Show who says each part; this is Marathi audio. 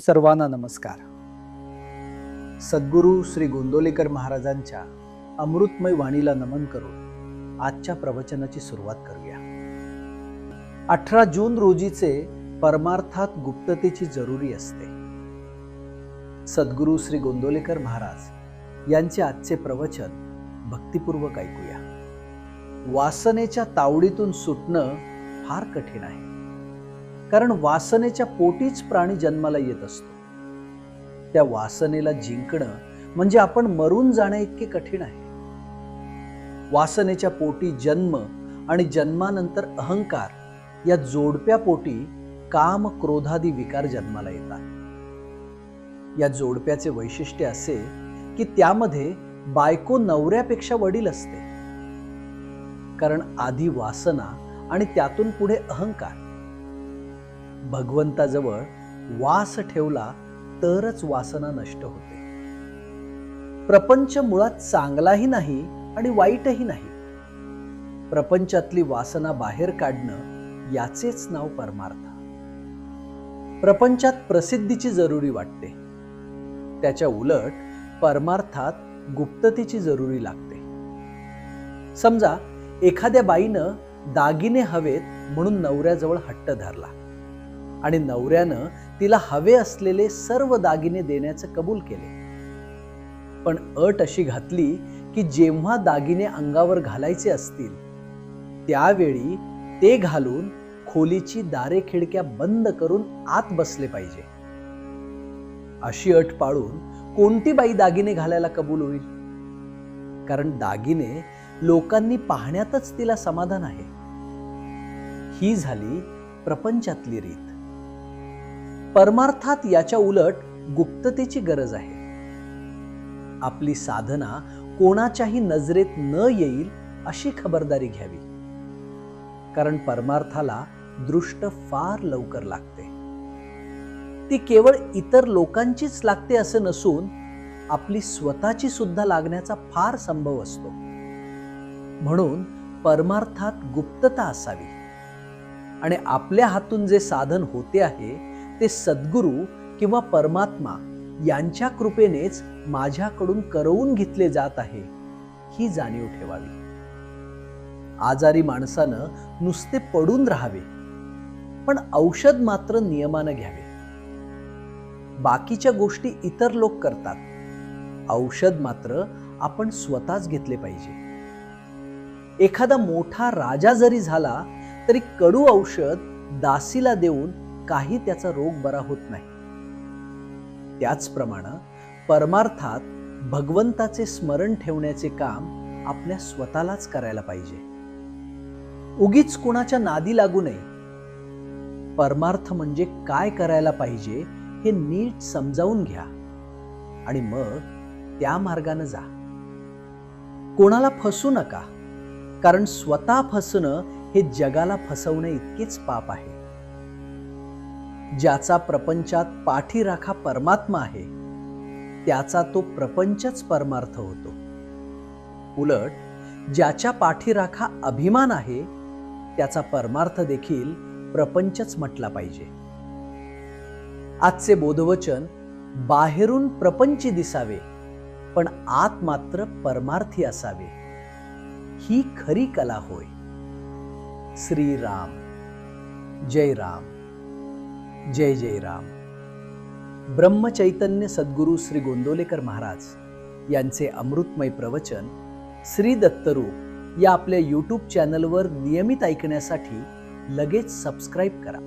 Speaker 1: सर्वांना नमस्कार. सद्गुरू श्री गोंदवलेकर महाराजांच्या अमृतमय वाणीला नमन करून आजच्या प्रवचनाची सुरुवात करूया. 18 जून रोजीचे परमार्थात गुप्ततेची जरुरी असते. सद्गुरू श्री गोंदवलेकर महाराज यांचे आजचे प्रवचन भक्तिपूर्वक ऐकूया. वासनेच्या तावडीतून सुटणं फार कठीण आहे, कारण वासनेच्या पोटीच प्राणी जन्माला येत असतो. त्या वासनेला जिंकणं म्हणजे आपण मरून जाणे इतके कठीण आहे. वासनेच्या पोटी जन्म आणि जन्मानंतर अहंकार या जोडप्या पोटी काम क्रोधादी विकार जन्माला येतात. या जोडप्याचे वैशिष्ट्य असे की त्यामध्ये बायको नवऱ्यापेक्षा वडील असते, कारण आधी वासना आणि त्यातून पुढे अहंकार. भगवंताजवळ वास ठेवला तरच वासना नष्ट होते. प्रपंच मुळात चांगलाही नाही आणि वाईटही नाही. प्रपंचातली वासना बाहेर काढणं याचेच नाव परमार्थ. प्रपंचात प्रसिद्धीची जरुरी वाटते, त्याच्या उलट परमार्थात गुप्ततेची जरुरी लागते. समजा एखाद्या बाईनं दागिने हवेत म्हणून नवऱ्याजवळ हट्ट धरला आणि नवऱ्यानं तिला हवे असलेले सर्व दागिने देण्याचं कबूल केले, पण अट अशी घातली की जेव्हा दागिने अंगावर घालायचे असतील त्यावेळी ते घालून खोलीची दारे खिडक्या बंद करून आत बसले पाहिजे. अशी अट पाळून कोणती बाई दागिने घालायला कबूल होईल? कारण दागिने लोकांनी पाहण्यातच तिला समाधान आहे. ही झाली प्रपंचातली रीत. परमार्थात याच्या उलट गुप्ततेची गरज आहे. आपली साधना कोणाच्याही नजरेत न येईल अशी खबरदारी घ्यावी, कारण परमार्थाला दृष्ट फार लवकर लागते. ती केवळ इतर लोकांचीच लागते असं नसून आपली स्वतःची सुद्धा लागण्याचा फार संभव असतो. म्हणून परमार्थात गुप्तता असावी आणि आपल्या हातून जे साधन होते आहे ते सद्गुरू किंवा परमात्मा यांच्या कृपेनेच माझ्याकडून करवून घेतले जात आहे, ही जाणीव ठेवावी. आजारी माणसानं नुसते पडून राहावे, पण औषध मात्र नियमानं घ्यावे. बाकीच्या गोष्टी इतर लोक करतात, औषध मात्र आपण स्वतःच घेतले पाहिजे. एखादा मोठा राजा जरी झाला तरी कडू औषध दासीला देऊन काही त्याचा रोग बरा होत नाही. त्याचप्रमाणे परमार्थात भगवंताचे स्मरण ठेवण्याचे काम आपल्या स्वतःलाच करायला पाहिजे. उगीच कुणाच्या नादी लागू नये. परमार्थ म्हणजे काय करायला पाहिजे हे नीट समजावून घ्या आणि मग त्या मार्गाने जा. कोणाला फसू नका, कारण स्वतः फसणं हे जगाला फसवणे इतकेच पाप आहे. ज्याचा प्रपंचात पाठीराखा परमात्मा आहे त्याचा तो प्रपंचच परमार्थ होतो. उलट ज्याच्या पाठीराखा अभिमान आहे त्याचा परमार्थ देखील प्रपंचच म्हटला पाहिजे. आजचे बोधवचन बाहेरून प्रपंची दिसावे पण आत मात्र परमार्थी असावे, ही खरी कला होय. श्रीराम. जय राम. जय जय राम. ब्रह्मचैतन्य सद्गुरू श्री गोंदवलेकर महाराज यांचे अमृतमय प्रवचन श्री दत्तरूप या आपल्या YouTube चॅनलवर नियमित ऐकण्यासाठी लगेच सबस्क्राईब करा.